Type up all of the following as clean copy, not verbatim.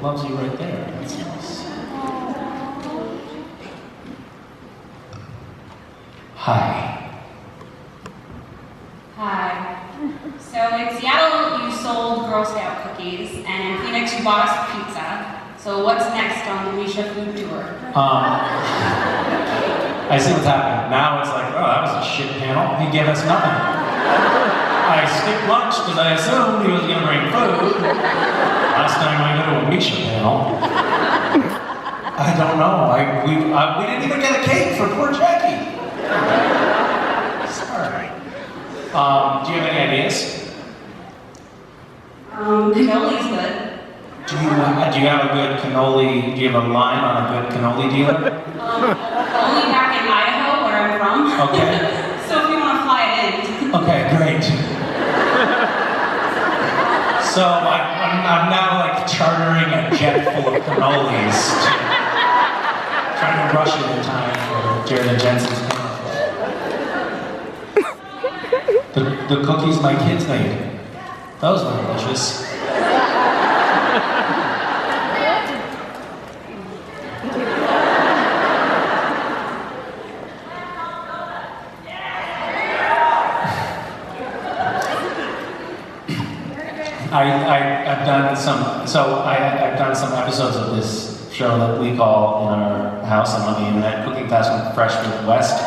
loves you right there. That's nice. Hi. Hi. So in Seattle, you sold Girl Scout cookies, and in Phoenix, you bought us pizza. So what's next on the Misha food tour? I see what's happening. Now it's like, oh, that was a shit panel. He gave us nothing. I skipped lunch because I assumed he was going to bring food. Last time I go to a Misha panel, I don't know. We didn't even get a cake for poor Jackie. Sorry. Do you have any ideas? Cannoli's good. Do you have a good cannoli? Do you have a line on a good cannoli dealer? Only back in Idaho, where I'm from. Okay. So if you want to fly it in. Okay, great. So I'm now like chartering a jet full of cannolis, trying to rush it in time for Jared and Jensen's panel. The cookies my kids made, those were delicious. I've done some episodes of this show that we call in our house and on the internet Cooking Fast and Fresh with West.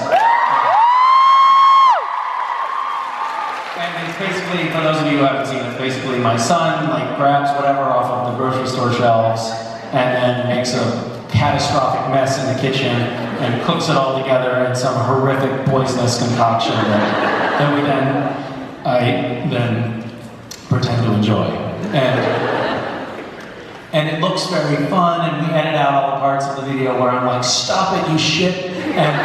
And it's basically, for those of you who haven't seen it, basically my son like grabs whatever off of the grocery store shelves and then makes a catastrophic mess in the kitchen and cooks it all together in some horrific poisonous concoction that I then pretend to enjoy. And it looks very fun, and we edit out all the parts of the video where I'm like, stop it, you shit, and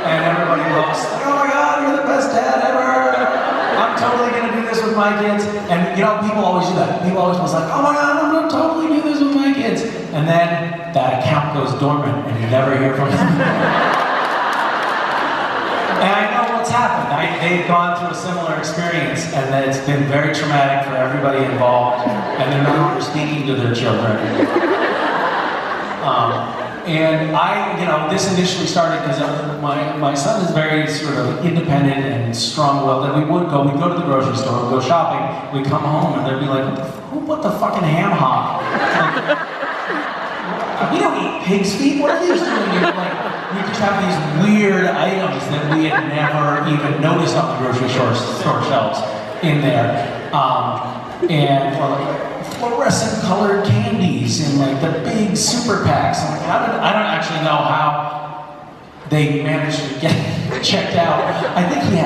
everybody looks like, oh my god, you're the best dad ever! I'm totally gonna do this with my kids. And you know, people always do that. People always was like, oh my god, I'm gonna totally do this with my kids. And then that account goes dormant, and you never hear from them. And I know what's happened. They've gone through a similar experience, and that it's been very traumatic for everybody involved, and they're no longer speaking to their children. And this initially started because my son is very sort of independent and strong-willed, and we'd go to the grocery store, we'd go shopping, we'd come home, and they'd be like, who put the fucking ham hock? We don't eat pig's feet, what are these doing here? We just have these weird items that we had never even noticed on the grocery store shelves in there. Or like fluorescent colored candies and like the big super packs. And I don't actually know how they managed to get checked out. I think he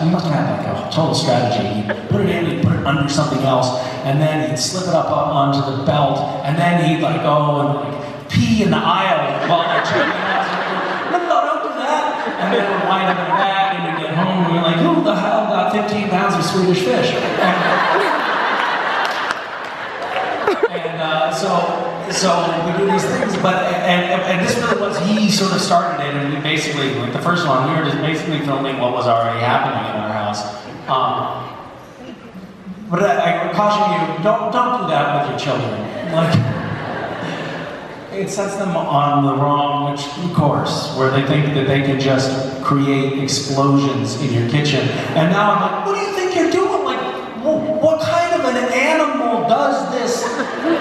must have had like a total strategy. He'd put it in, he'd put it under something else, and then he'd slip it up onto the belt, and then he'd like go and like pee in the aisle while they're checking out. No, don't do that. And then we'd wind up in a bag and we'd get home and we're like, who the hell got 15 pounds of Swedish fish? So we do these things, and this really was, he sort of started it, and we basically, like the first one, we were just basically filming what was already happening in our house. But I caution you, don't do that with your children. It sets them on the wrong course, where they think that they can just create explosions in your kitchen. And now I'm like, what do you think you're doing? Like, what kind of an animal does this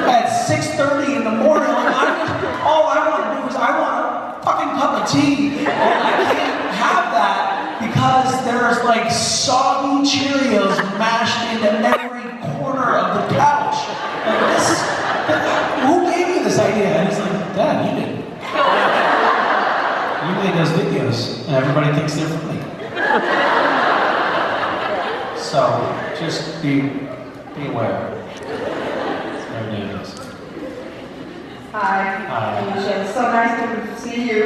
at 6:30 in the morning? All I want to do is I want a fucking cup of tea, and I can't have that because there's like soggy Cheerios mashed into every corner of the couch. Who gave you this idea? And he's like, Dad, you did. You made those videos, and everybody thinks they're funny. So, just be aware. It's very dangerous. Hi. Hi. Misha. So nice to see you.